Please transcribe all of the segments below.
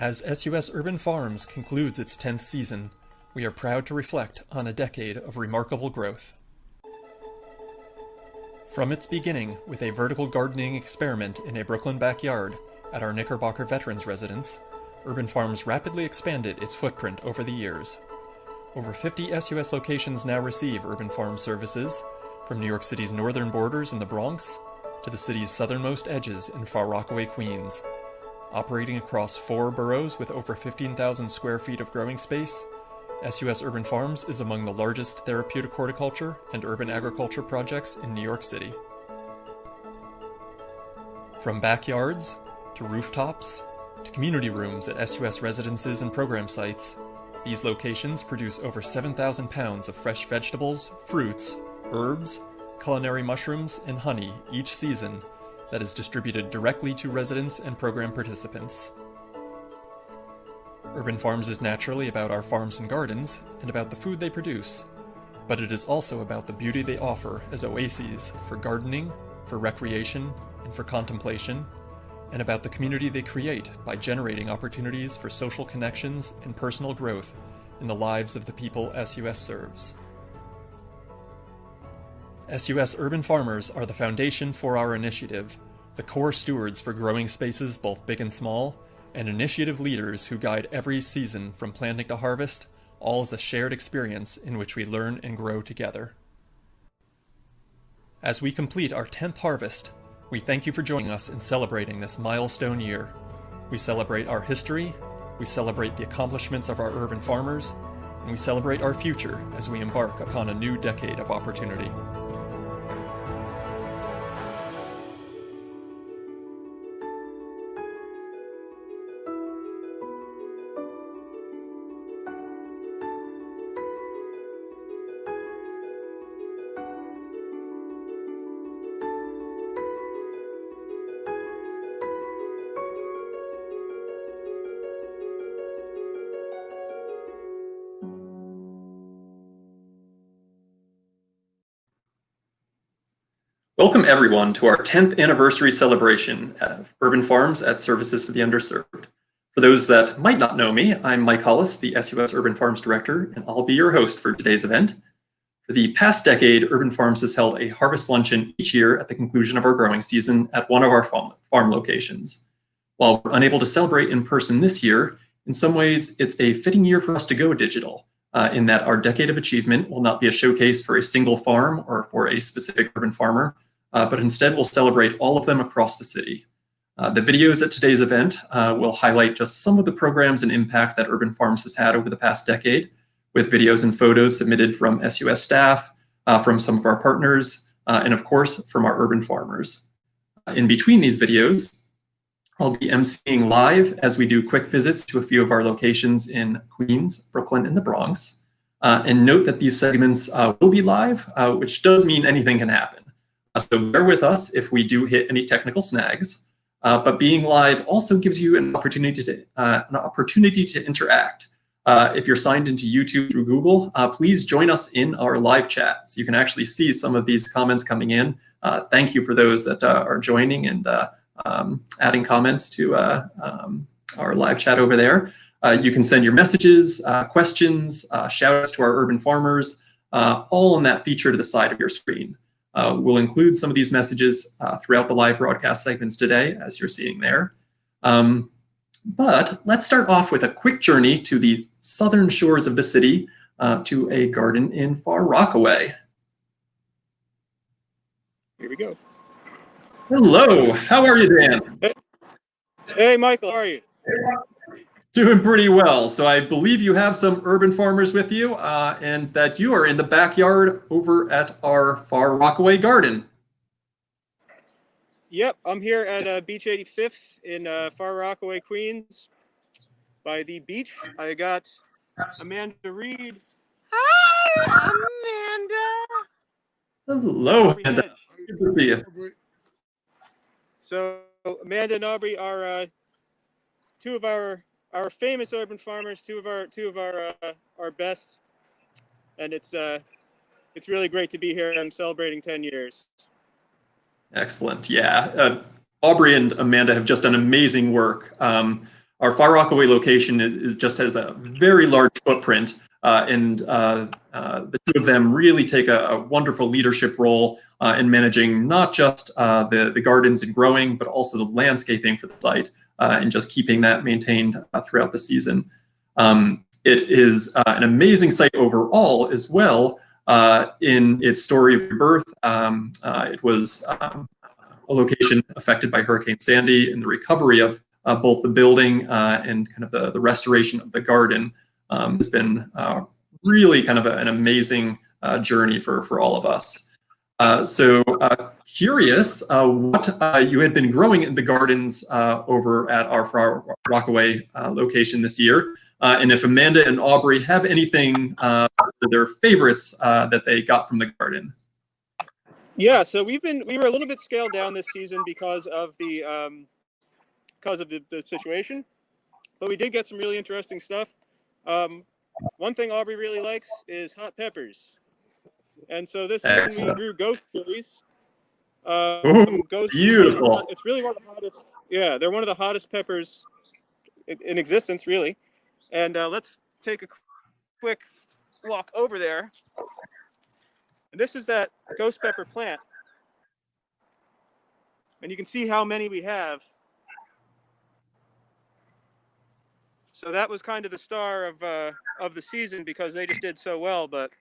As SUS Urban Farms concludes its 10th season, we are proud to reflect on a decade of remarkable growth. From its beginning with a vertical gardening experiment in a Brooklyn backyard at our Knickerbocker Veterans Residence, Urban Farms rapidly expanded its footprint over the years. Over 50 SUS locations now receive Urban Farm services, from New York City's northern borders in the Bronx to the city's southernmost edges in Far Rockaway, Queens. Operating across 4 boroughs with over 15,000 square feet of growing space, SUS Urban Farms is among the largest therapeutic horticulture and urban agriculture projects in New York City. From backyards, to rooftops, to community rooms at SUS residences and program sites, these locations produce over 7,000 pounds of fresh vegetables, fruits, herbs, culinary mushrooms, and honey each season that is distributed directly to residents and program participants. Urban Farms is naturally about our farms and gardens, and about the food they produce, but it is also about the beauty they offer as oases for gardening, for recreation, and for contemplation, and about the community they create by generating opportunities for social connections and personal growth in the lives of the people SUS serves. SUS Urban Farmers are the foundation for our initiative, the core stewards for growing spaces both big and small, and initiative leaders who guide every season from planting to harvest, all as a shared experience in which we learn and grow together. As we complete our 10th harvest, we thank you for joining us in celebrating this milestone year. We celebrate our history, we celebrate the accomplishments of our urban farmers, and we celebrate our future as we embark upon a new decade of opportunity. Welcome everyone to our 10th anniversary celebration of Urban Farms at Services for the Underserved. For those that might not know me, I'm Mike Hollis, the SUS Urban Farms Director, and I'll be your host for today's event. For the past decade, Urban Farms has held a harvest luncheon each year at the conclusion of our growing season at one of our farm locations. While we're unable to celebrate in person this year, in some ways it's a fitting year for us to go digital, in that our decade of achievement will not be a showcase for a single farm or for a specific urban farmer, but instead we'll celebrate all of them across the city. The videos at today's event will highlight just some of the programs and impact that Urban Farms has had over the past decade, with videos and photos submitted from SUS staff, from some of our partners, and of course from our urban farmers. In between these videos, I'll be emceeing live as we do quick visits to a few of our locations in Queens, Brooklyn, and the Bronx. And note that these segments will be live, which does mean anything can happen. So bear with us if we do hit any technical snags, but being live also gives you an opportunity to interact. If you're signed into YouTube through Google, please join us in our live chat so you can actually see some of these comments coming in. Thank you for those that are joining and adding comments to our live chat over there. You can send your messages, questions, shout outs to our urban farmers, all in that feature to the side of your screen. We'll include some of these messages throughout the live broadcast segments today, as you're seeing there. But let's start off with a quick journey to the southern shores of the city, to a garden in Far Rockaway. Here we go. Hello, how are you, Dan? Hey, Michael, how are you? Doing pretty well. So I believe you have some urban farmers with you, and that you are in the backyard over at our Far Rockaway garden. Yep, I'm here at Beach 85th in Far Rockaway, Queens. By the beach, I got Amanda Reed. Hi, Amanda. Hello, Amanda. Good to see you. So Amanda and Aubrey are two of our famous urban farmers, two of our best, and it's really great to be here. I'm celebrating 10 years. Excellent. Yeah. Aubrey and Amanda have just done amazing work. our Far Rockaway location just has a very large footprint, and the two of them really take a wonderful leadership role in managing not just the gardens and growing, but also the landscaping for the site, and just keeping that maintained throughout the season. It is an amazing site overall as well. In its story of rebirth, it was a location affected by Hurricane Sandy, and the recovery of both the building and kind of the restoration of the garden has been really kind of an amazing journey for all of us. So curious what you had been growing in the gardens over at our Far Rockaway location this year, and if Amanda and Aubrey have anything their favorites that they got from the garden. Yeah, so we were a little bit scaled down this season because of the situation, but we did get some really interesting stuff. One thing Aubrey really likes is hot peppers, and so this season we grew ghost chilies. Beautiful! It's really one of the hottest. Yeah, they're one of the hottest peppers in existence, really. And let's take a quick walk over there. And this is that ghost pepper plant, and you can see how many we have. So that was kind of the star of the season because they just did so well. But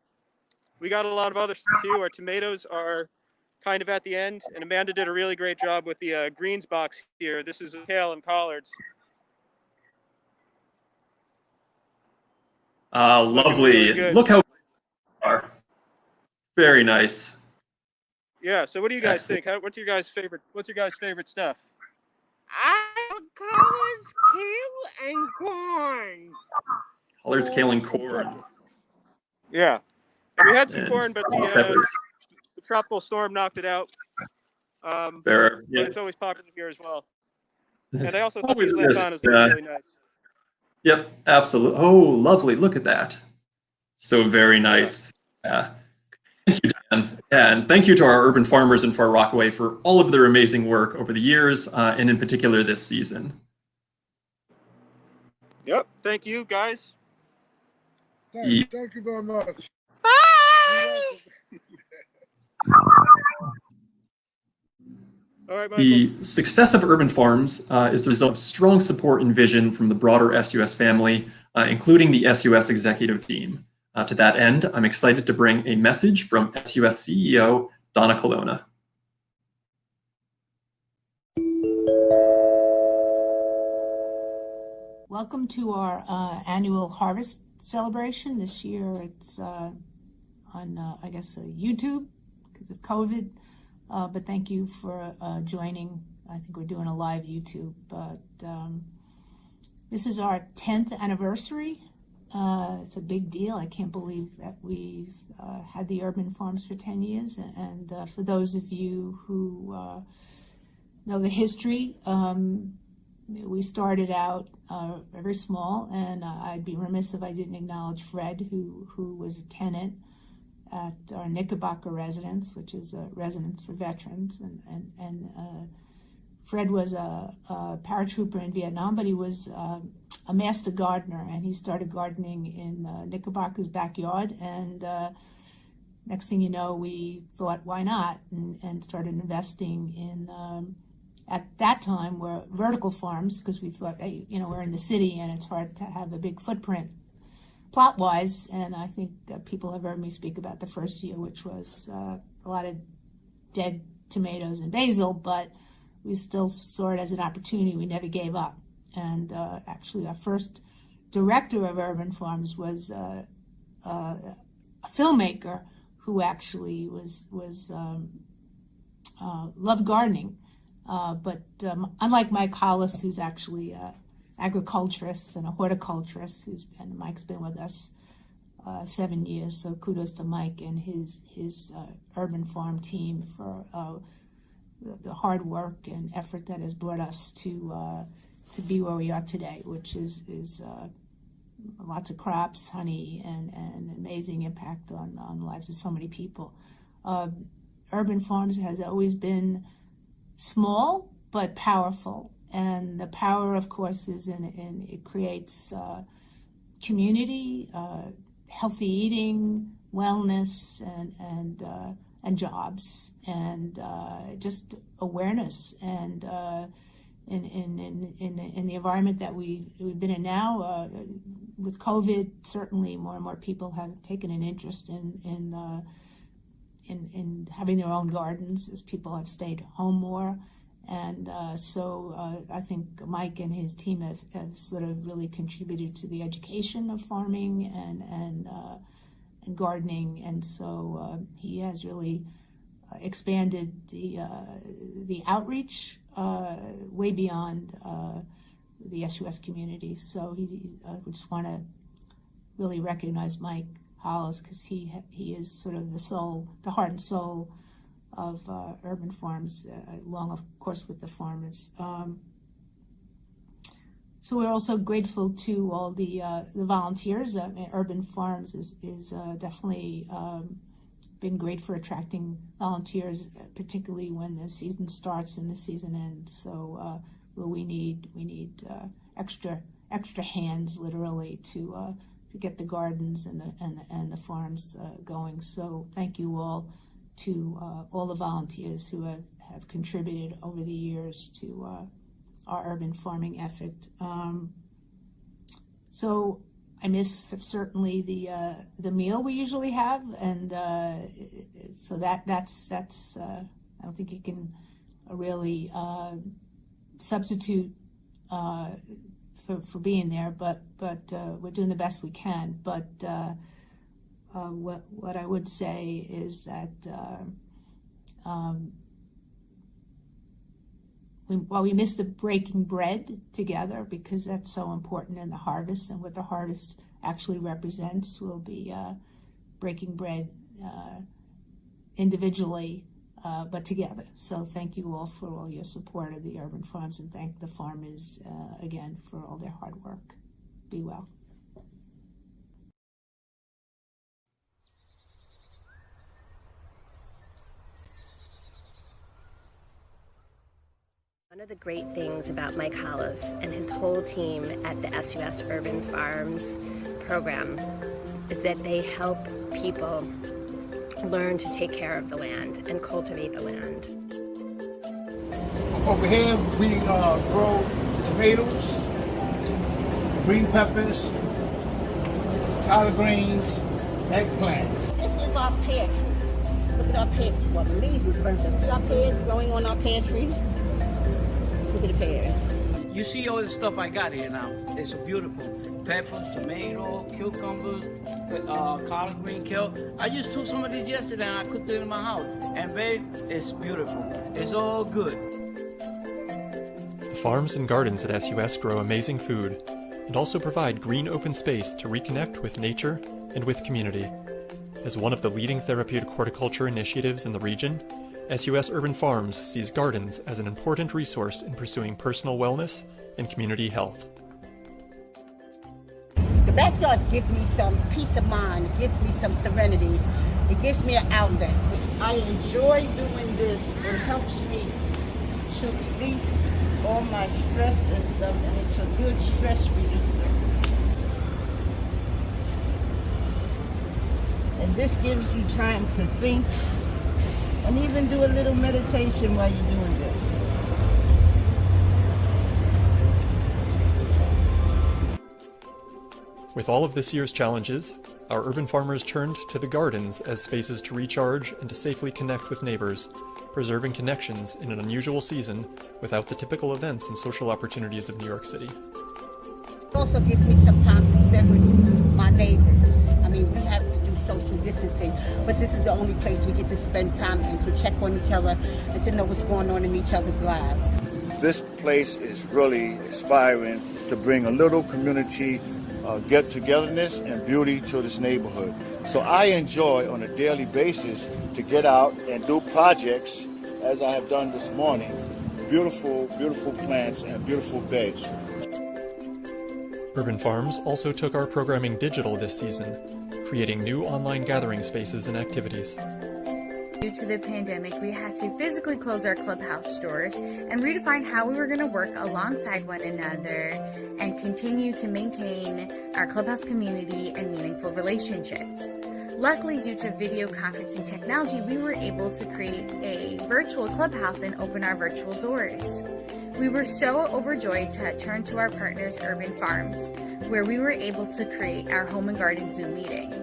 we got a lot of others too. Our tomatoes are kind of at the end, and Amanda did a really great job with the greens box here. This is kale and collards. Lovely. Really look how are. Very nice. Yeah. So what do you guys think? What's your guys' favorite stuff? I collards, kale, and corn. Collards, kale, and corn. Yeah. And we had some corn, but the tropical storm knocked it out. Fair. Yeah. But it's always popular here as well. And I also thought these is. lantanas were really nice. Yep, absolutely. Oh, lovely. Look at that. So very nice. Yeah. Thank you, Dan. Yeah, and thank you to our urban farmers in Far Rockaway for all of their amazing work over the years, and in particular this season. Yep. Thank you, guys. Thank you very much. Bye! All right, Michael. The success of urban farms is the result of strong support and vision from the broader SUS family, including the SUS executive team. To that end, I'm excited to bring a message from SUS CEO Donna Colonna. Welcome to our annual harvest celebration. This year it's on, I guess, YouTube because of COVID. But thank you for joining. I think we're doing a live YouTube. But this is our 10th anniversary. It's a big deal. I can't believe that we've had the urban farms for 10 years. And for those of you who know the history, we started out very small, and I'd be remiss if I didn't acknowledge Fred, who was a tenant at our Knickerbocker residence, which is a residence for veterans. And Fred was a paratrooper in Vietnam, but he was a master gardener, and he started gardening in Knickerbocker's backyard. And next thing you know, we thought, why not? And started investing in, at that time, were vertical farms, because we thought, hey, we're in the city and it's hard to have a big footprint plot-wise. And I think people have heard me speak about the first year, which was a lot of dead tomatoes and basil, but we still saw it as an opportunity. We never gave up. And actually, our first director of urban farms was a filmmaker who actually loved gardening. But unlike Mike Hollis, who's actually an agriculturist and a horticulturist, and Mike's been with us 7 years. So kudos to Mike and his urban farm team for the hard work and effort that has brought us to be where we are today, which is lots of crops, honey, and an amazing impact on the lives of so many people. Urban farms has always been small but powerful, And the power, of course, is in it creates community, healthy eating, wellness, and jobs, and just awareness. And in the environment that we've been in now, with COVID, certainly more and more people have taken an interest in having their own gardens as people have stayed home more. And so I think Mike and his team have sort of really contributed to the education of farming and gardening. And so he has really expanded the outreach way beyond the SUS community. So I just want to really recognize Mike Hollis, because he is sort of the heart and soul of Urban Farms, along, of course, with the farmers. So we're also grateful to all the volunteers. Urban Farms is definitely been great for attracting volunteers, particularly when the season starts and the season ends. So we need extra hands, literally, to get the gardens and the farms going. So thank you all to all the volunteers who have contributed over the years to our urban farming effort. So I miss certainly the meal we usually have, and so that's I don't think you can really substitute for being there, but we're doing the best we can. But what I would say is that while we miss the breaking bread together, because that's so important in the harvest, and what the harvest actually represents, we'll be breaking bread individually, but together. So thank you all for all your support of the Urban Farms, and thank the farmers again for all their hard work. Be well. One of the great things about Mike Hollis and his whole team at the SUS Urban Farms program is that they help people learn to take care of the land and cultivate the land. Over here we grow tomatoes, green peppers, collard greens, eggplants. This is our pantry. Look at our pantry. Well, the leaves is burnt up. See our pears growing on our pantry? Look at the pears. You see all the stuff I got here now. It's beautiful. Peppers, tomato, cucumbers, collard green, kale. I just took some of these yesterday and I cooked it in my house. And babe, it's beautiful. It's all good. The farms and gardens at SUS grow amazing food and also provide green open space to reconnect with nature and with community. As one of the leading therapeutic horticulture initiatives in the region, SUS Urban Farms sees gardens as an important resource in pursuing personal wellness and community health. The backyard gives me some peace of mind. It gives me some serenity. It gives me an outlet. I enjoy doing this. It helps me to release all my stress and stuff, and it's a good stress releaser. And this gives you time to think and even do a little meditation while you're doing this. With all of this year's challenges, our urban farmers turned to the gardens as spaces to recharge and to safely connect with neighbors, preserving connections in an unusual season without the typical events and social opportunities of New York City. It also gives me some time to spend with my neighbors. I mean, we have to do social distancing, but this is the only place we get to spend time and to check on each other and to know what's going on in each other's lives. This place is really inspiring to bring a little community get-togetherness and beauty to this neighborhood. So I enjoy on a daily basis to get out and do projects, as I have done this morning. Beautiful, beautiful plants and beautiful beds. Urban Farms also took our programming digital this season, creating new online gathering spaces and activities. Due to the pandemic, we had to physically close our clubhouse doors and redefine how we were going to work alongside one another and continue to maintain our clubhouse community and meaningful relationships. Luckily, due to video conferencing technology, we were able to create a virtual clubhouse and open our virtual doors. We were so overjoyed to turn to our partners, Urban Farms, where we were able to create our Home and Garden Zoom meeting.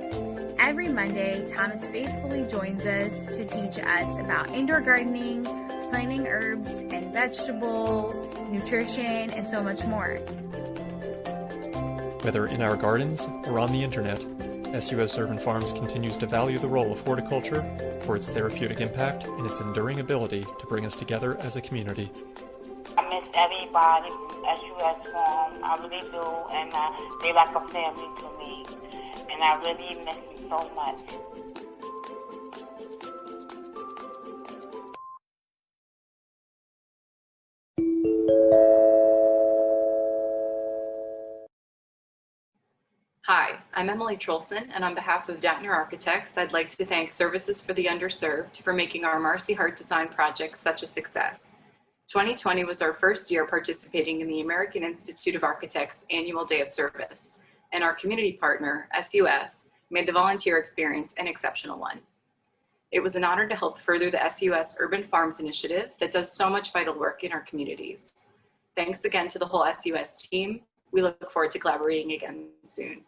Every Monday, Thomas faithfully joins us to teach us about indoor gardening, planting herbs and vegetables, nutrition, and so much more. Whether in our gardens or on the internet, SUS Urban Farms continues to value the role of horticulture for its therapeutic impact and its enduring ability to bring us together as a community. I miss everybody from SUS Farm. I really do, and they like a family to me. And I really miss them so much. Hi, I'm Emily Trulson, and on behalf of Dattner Architects, I'd like to thank Services for the Underserved for making our Marcy Hart Design project such a success. 2020 was our first year participating in the American Institute of Architects Annual Day of Service, and our community partner, SUS, made the volunteer experience an exceptional one. It was an honor to help further the SUS Urban Farms initiative that does so much vital work in our communities. Thanks again to the whole SUS team. We look forward to collaborating again soon.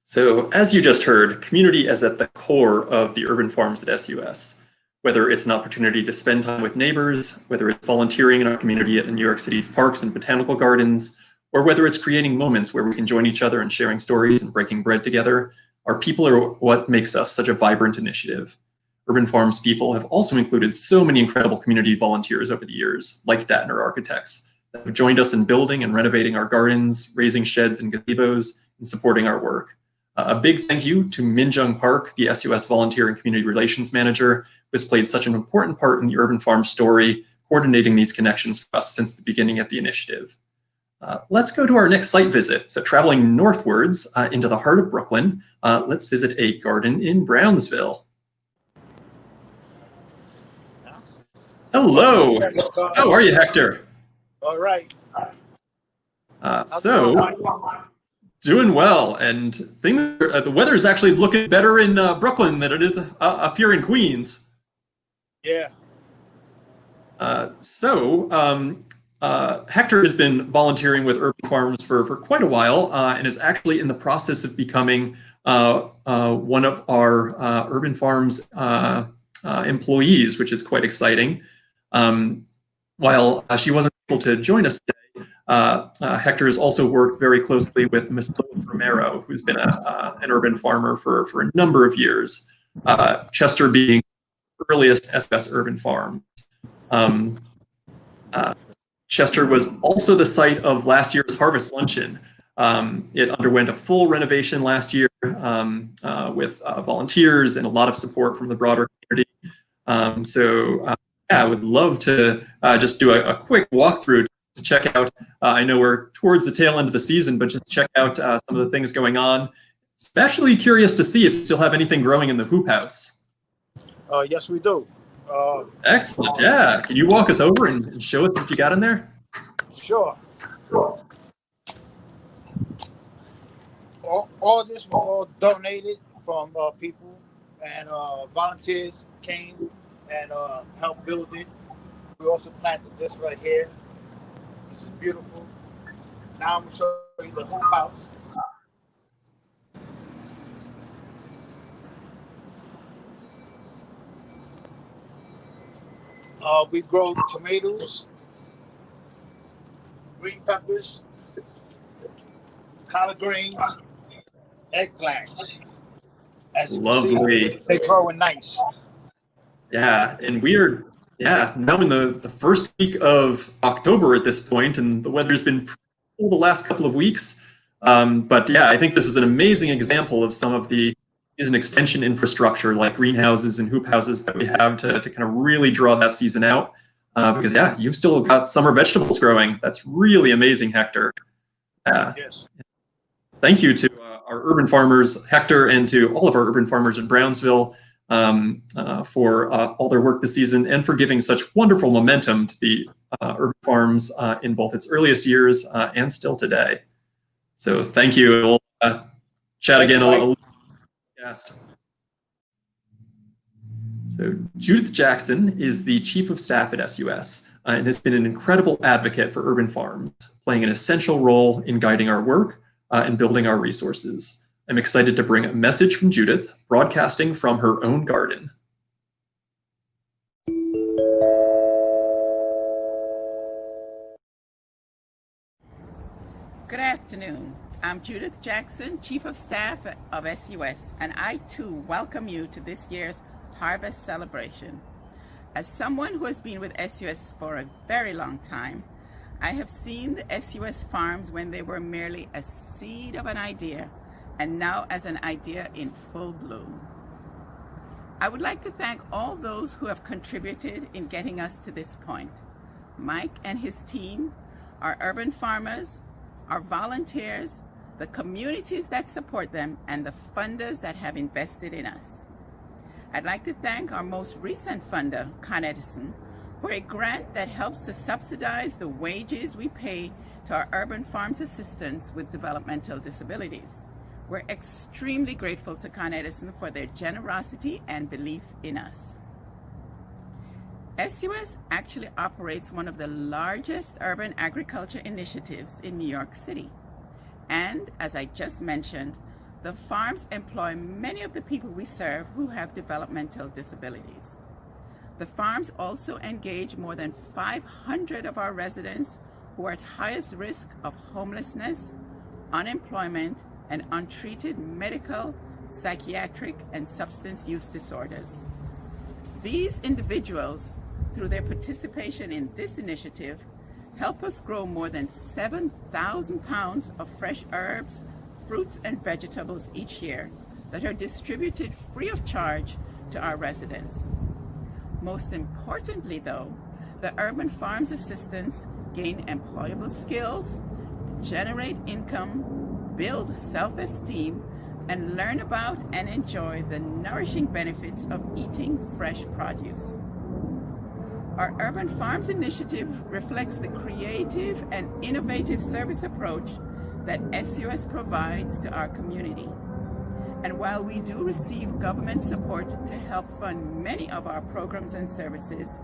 So as you just heard, community is at the core of the urban farms at SUS. Whether it's an opportunity to spend time with neighbors, whether it's volunteering in our community at New York City's parks and botanical gardens, or whether it's creating moments where we can join each other and sharing stories and breaking bread together, our people are what makes us such a vibrant initiative. Urban Farms people have also included so many incredible community volunteers over the years, like Dattner Architects, that have joined us in building and renovating our gardens, raising sheds and gazebos, and supporting our work. A big thank you to Min Jung Park, the SUS Volunteer and Community Relations Manager, who has played such an important part in the Urban Farm story, coordinating these connections for us since the beginning of the initiative. Let's go to our next site visit. So traveling northwards into the heart of Brooklyn, let's visit a garden in Brownsville. Hello. How are you, Hector? All right. Doing well, and things. The weather is actually looking better in Brooklyn than it is up here in Queens. Yeah. Hector has been volunteering with Urban Farms for quite a while, and is actually in the process of becoming one of our Urban Farms employees, which is quite exciting. While she wasn't able to join us today, Hector has also worked very closely with Ms. Lilith Romero, who's been an urban farmer for a number of years, Chester being the earliest SUS urban farm. Chester was also the site of last year's Harvest Luncheon. It underwent a full renovation last year with volunteers and a lot of support from the broader community. I would love to just do a quick walkthrough to check out. I know we're towards the tail end of the season, but just check out some of the things going on. Especially curious to see if you still have anything growing in the hoop house. Yes, we do. Excellent. Yeah. Can you walk us over and show us what you got in there? Sure. All this was all donated from people, and volunteers came and helped build it. We also planted this right here. This is beautiful. Now I'm going to show you the hoop house. We grow tomatoes, green peppers, collard greens, eggplants. As you can see, they're growing nice. Yeah, and we are now in the first week of October at this point, and the weather's been cool the last couple of weeks. But yeah, I think this is an amazing example of some of the season extension infrastructure like greenhouses and hoop houses that we have to kind of really draw that season out. Because yeah, you've still got summer vegetables growing. That's really amazing, Hector. Yes. thank you to our urban farmers, Hector, and to all of our urban farmers in Brownsville for all their work this season and for giving such wonderful momentum to the urban farms in both its earliest years and still today. So thank you. We'll chat again a little. So Judith Jackson is the Chief of Staff at SUS and has been an incredible advocate for urban farms, playing an essential role in guiding our work and building our resources. I'm excited to bring a message from Judith, broadcasting from her own garden. Good afternoon. I'm Judith Jackson, Chief of Staff of SUS, and I too welcome you to this year's Harvest Celebration. As someone who has been with SUS for a very long time, I have seen the SUS farms when they were merely a seed of an idea, and now as an idea in full bloom. I would like to thank all those who have contributed in getting us to this point. Mike and his team, our urban farmers, our volunteers, the communities that support them, and the funders that have invested in us. I'd like to thank our most recent funder, Con Edison, for a grant that helps to subsidize the wages we pay to our urban farms assistants with developmental disabilities. We're extremely grateful to Con Edison for their generosity and belief in us. SUS actually operates one of the largest urban agriculture initiatives in New York City. And as I just mentioned, the farms employ many of the people we serve who have developmental disabilities. The farms also engage more than 500 of our residents who are at highest risk of homelessness, unemployment, and untreated medical, psychiatric, and substance use disorders. These individuals, through their participation in this initiative, help us grow more than 7,000 pounds of fresh herbs, fruits, and vegetables each year that are distributed free of charge to our residents. Most importantly, though, the urban farms assistants gain employable skills, generate income, build self-esteem, and learn about and enjoy the nourishing benefits of eating fresh produce. Our Urban Farms initiative reflects the creative and innovative service approach that SUS provides to our community. And while we do receive government support to help fund many of our programs and services,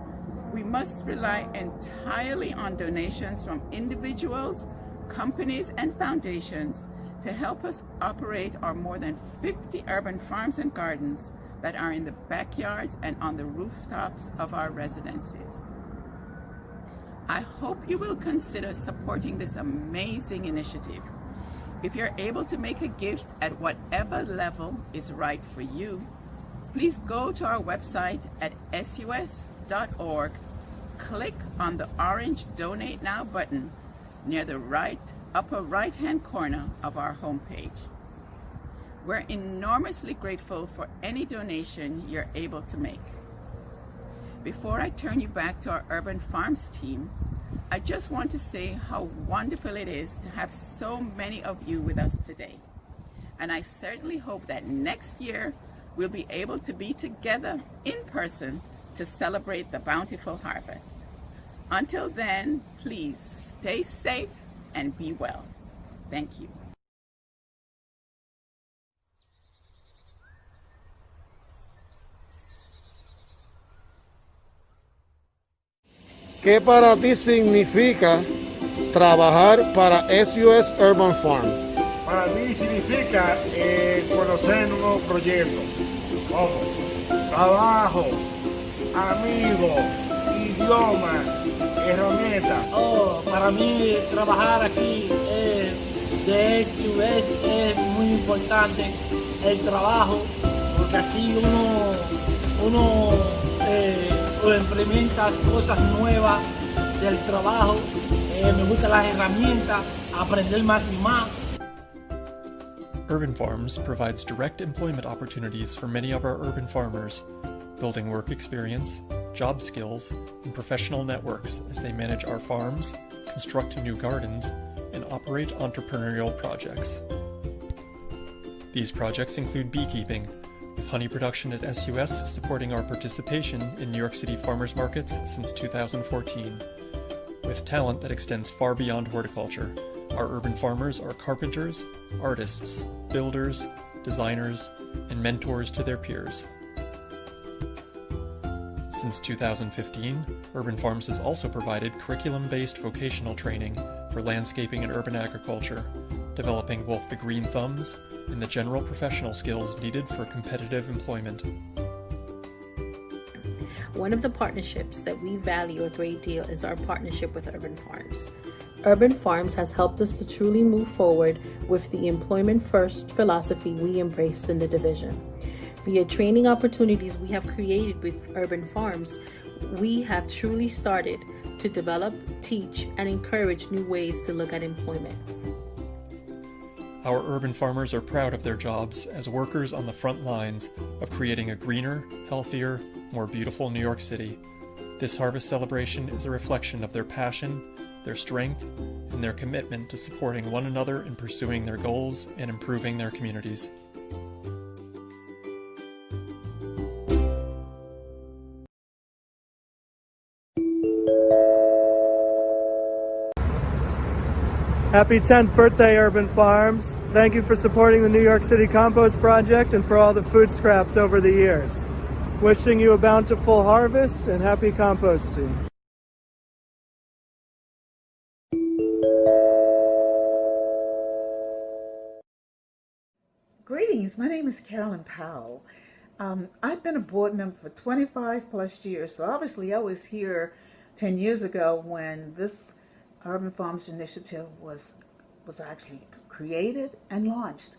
we must rely entirely on donations from individuals, companies, and foundations to help us operate our more than 50 urban farms and gardens that are in the backyards and on the rooftops of our residences. I hope you will consider supporting this amazing initiative. If you're able to make a gift at whatever level is right for you, please go to our website at sus.org, click on the orange Donate Now button near the upper right-hand corner of our homepage. We're enormously grateful for any donation you're able to make. Before I turn you back to our Urban Farms team, I just want to say how wonderful it is to have so many of you with us today. And I certainly hope that next year we'll be able to be together in person to celebrate the bountiful harvest. Until then, please stay safe and be well. Thank you. ¿Qué para ti significa trabajar para SUS Urban Farm? Para mí significa conocer nuevos proyectos, como trabajo, amigos, idioma, herramientas. Para mí trabajar aquí de SUS es muy importante el trabajo, porque así uno implementa cosas nuevas del trabajo, me gustan las herramientas, aprender más y más. Urban Farms provides direct employment opportunities for many of our urban farmers, building work experience, job skills, and professional networks as they manage our farms, construct new gardens, and operate entrepreneurial projects. These projects include beekeeping, with honey production at SUS supporting our participation in New York City farmers markets since 2014. With talent that extends far beyond horticulture, our urban farmers are carpenters, artists, builders, designers, and mentors to their peers. Since 2015, Urban Farms has also provided curriculum-based vocational training for landscaping and urban agriculture, developing both the green thumbs and the general professional skills needed for competitive employment. One of the partnerships that we value a great deal is our partnership with Urban Farms. Urban Farms has helped us to truly move forward with the employment-first philosophy we embraced in the division. Via training opportunities we have created with Urban Farms, we have truly started to develop, teach, and encourage new ways to look at employment. Our urban farmers are proud of their jobs as workers on the front lines of creating a greener, healthier, more beautiful New York City. This harvest celebration is a reflection of their passion, their strength, and their commitment to supporting one another in pursuing their goals and improving their communities. Happy 10th birthday, Urban Farms. Thank you for supporting the New York City Compost Project and for all the food scraps over the years. Wishing you a bountiful harvest and happy composting. Greetings, my name is Carolyn Powell. I've been a board member for 25 plus years, so obviously I was here 10 years ago when this Urban Farms Initiative was actually created and launched.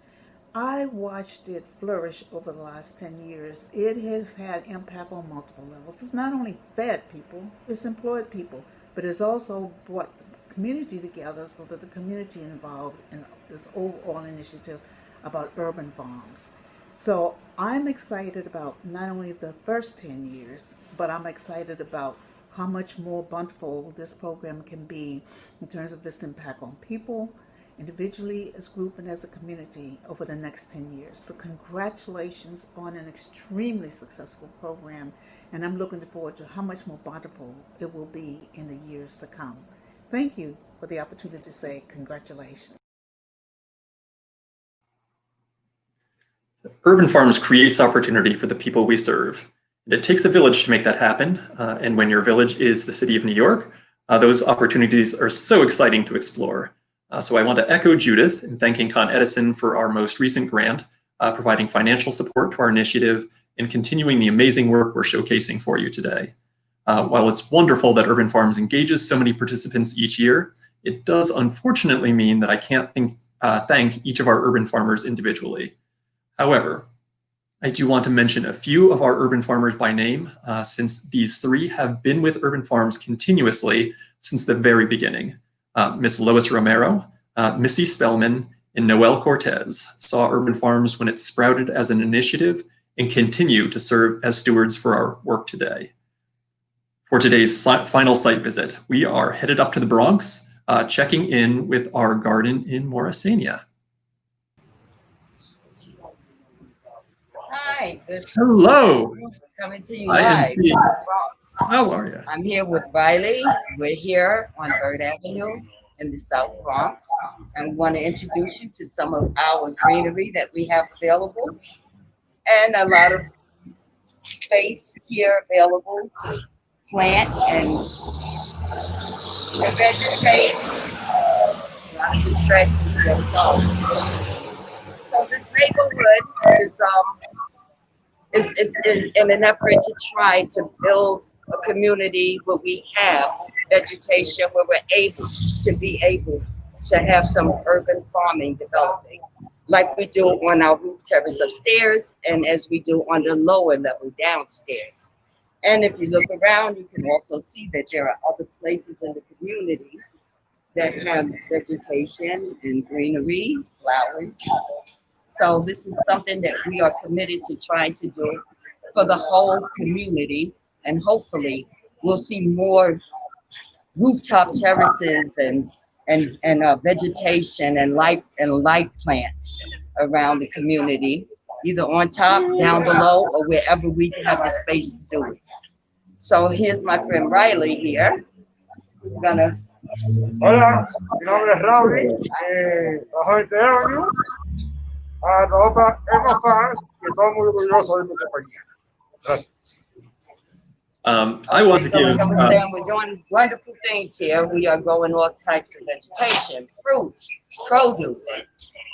I watched it flourish over the last 10 years. It has had impact on multiple levels. It's not only fed people, it's employed people, but it's also brought the community together so that the community involved in this overall initiative about urban farms. So I'm excited about not only the first 10 years, but I'm excited about how much more bountiful this program can be in terms of its impact on people, individually, as a group, and as a community over the next 10 years. So congratulations on an extremely successful program, and I'm looking forward to how much more bountiful it will be in the years to come. Thank you for the opportunity to say congratulations. Urban Farms creates opportunity for the people we serve. It takes a village to make that happen, and when your village is the city of New York, those opportunities are so exciting to explore. So I want to echo Judith in thanking Con Edison for our most recent grant, providing financial support to our initiative and continuing the amazing work we're showcasing for you today. While it's wonderful that Urban Farms engages so many participants each year, it does unfortunately mean that I can't thank each of our urban farmers individually. However, I do want to mention a few of our urban farmers by name, since these three have been with Urban Farms continuously since the very beginning. Miss Lois Romero, Missy Spellman, and Noel Cortez saw Urban Farms when it sprouted as an initiative and continue to serve as stewards for our work today. For today's final site visit, we are headed up to the Bronx, checking in with our garden in Morrisania. Hi. Hello. Coming to you I am live. seeing- How are you? I'm here with Riley. We're here on 3rd Avenue in the South Bronx. And we want to introduce you to some of our greenery that we have available and a lot of space here available to plant and vegetate. A lot of distractions here. So this neighborhood is in an effort to try to build a community where we have vegetation, where we're able to have some urban farming developing, like we do on our roof terrace upstairs and as we do on the lower level downstairs. And if you look around, you can also see that there are other places in the community that have vegetation and greenery, flowers. So this is something that we are committed to trying to do for the whole community, and hopefully we'll see more rooftop terraces and vegetation and light plants around the community, either on top, down below, or wherever we have the space to do it. So here's my friend Riley here. He's gonna. Hola, mi nombre es Raúl, trabajo en Dattner, trabajo en Emma Farms, y estoy muy orgulloso de mi compañía. Gracias. I want to So give. we're doing wonderful things here. We are growing all types of vegetation, fruits, produce,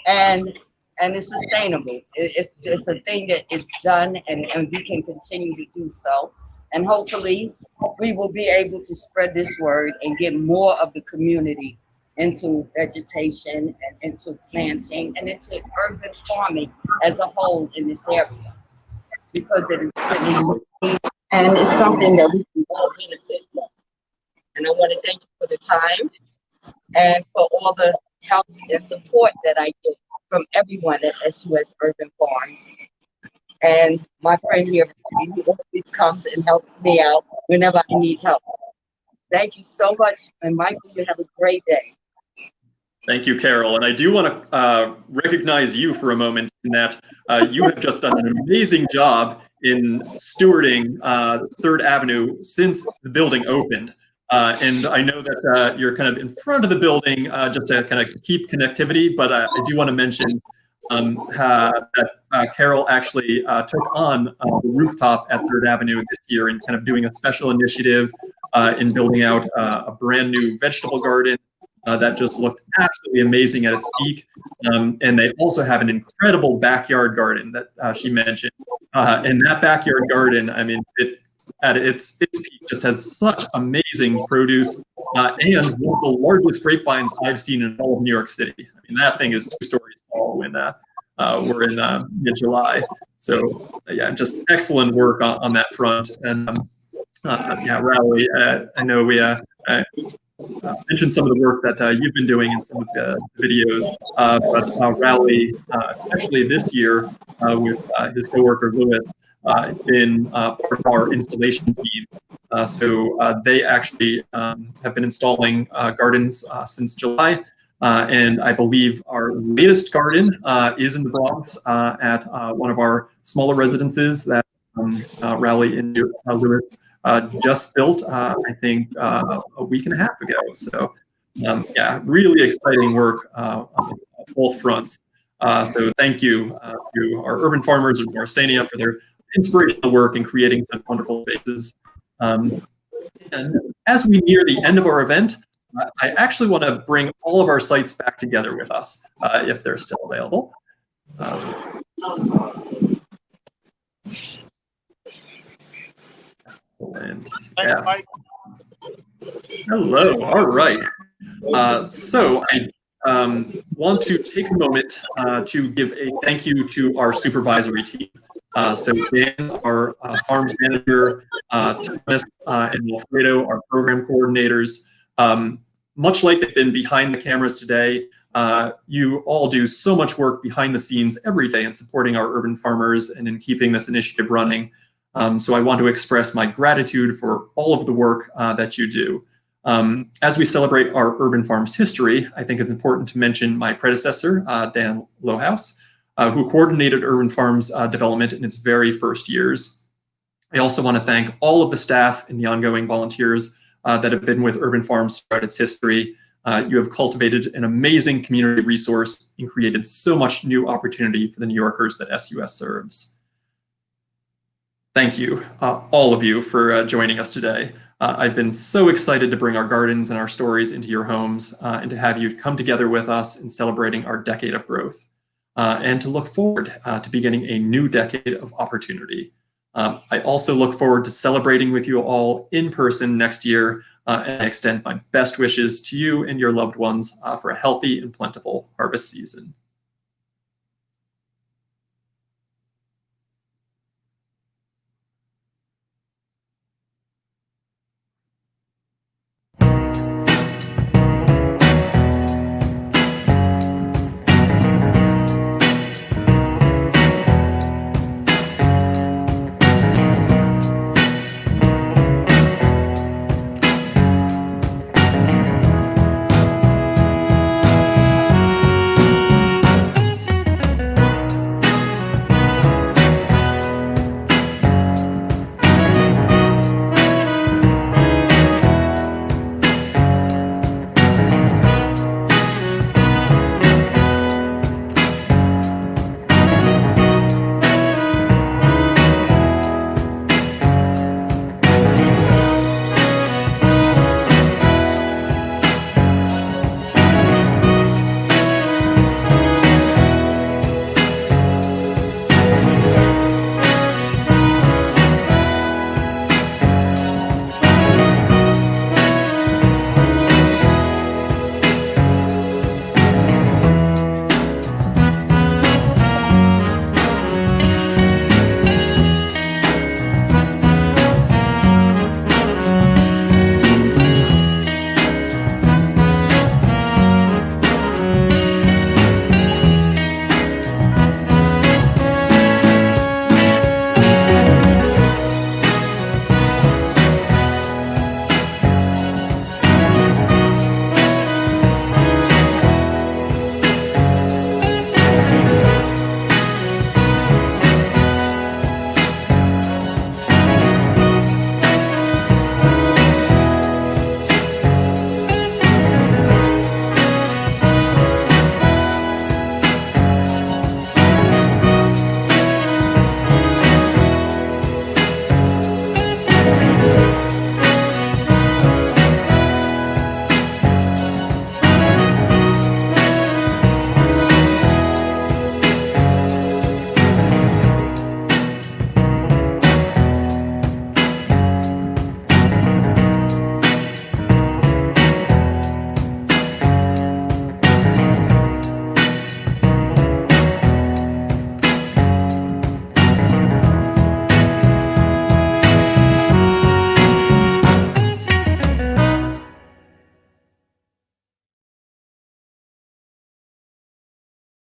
and it's sustainable. It's a thing that is done, and we can continue to do so. And hopefully, we will be able to spread this word and get more of the community into vegetation and into planting and into urban farming as a whole in this area, because it is really needed and it's something that we can all benefit from. And I want to thank you for the time and for all the help and support that I get from everyone at SUS Urban Farms. And my friend here, he always comes and helps me out whenever I need help. Thank you so much, and Michael, you have a great day. Thank you, Carol. And I do want to recognize you for a moment in that you have just done an amazing job in stewarding 3rd Avenue since the building opened. And I know that you're kind of in front of the building just to kind of keep connectivity, but I do want to mention that Carol actually took on the rooftop at 3rd Avenue this year and kind of doing a special initiative in building out a brand new vegetable garden that just looked absolutely amazing at its peak. And they also have an incredible backyard garden that she mentioned. And that backyard garden, I mean, it at its peak just has such amazing produce and one of the largest grapevines I've seen in all of New York City. I mean, that thing is 2 stories tall when we're in mid-July. So yeah, just excellent work on that front. And yeah, Riley, I know we mentioned some of the work that you've been doing in some of the videos, but Riley, especially this year with his coworker Lewis, been part of our installation team. So they actually have been installing gardens since July. And I believe our latest garden is in the Bronx at one of our smaller residences that Riley and Lewis just built, I think, a week and a half ago. So yeah, really exciting work on both fronts. So thank you to our urban farmers of Marsania for their inspirational work in creating such wonderful spaces. And as we near the end of our event, I actually want to bring all of our sites back together with us, if they're still available. And yes. Hello, all right. So I want to take a moment to give a thank you to our supervisory team. So Dan, our farms manager, Thomas and Alfredo, our program coordinators. Much like they've been behind the cameras today, you all do so much work behind the scenes every day in supporting our urban farmers and in keeping this initiative running. So I want to express my gratitude for all of the work that you do. As we celebrate our urban farms history, I think it's important to mention my predecessor, Dan Lohaus, who coordinated urban farms development in its very first years. I also want to thank all of the staff and the ongoing volunteers that have been with urban farms throughout its history. You have cultivated an amazing community resource and created so much new opportunity for the New Yorkers that SUS serves. Thank you, all of you, for joining us today. I've been so excited to bring our gardens and our stories into your homes and to have you come together with us in celebrating our decade of growth and to look forward to beginning a new decade of opportunity. I also look forward to celebrating with you all in person next year, and I extend my best wishes to you and your loved ones for a healthy and plentiful harvest season.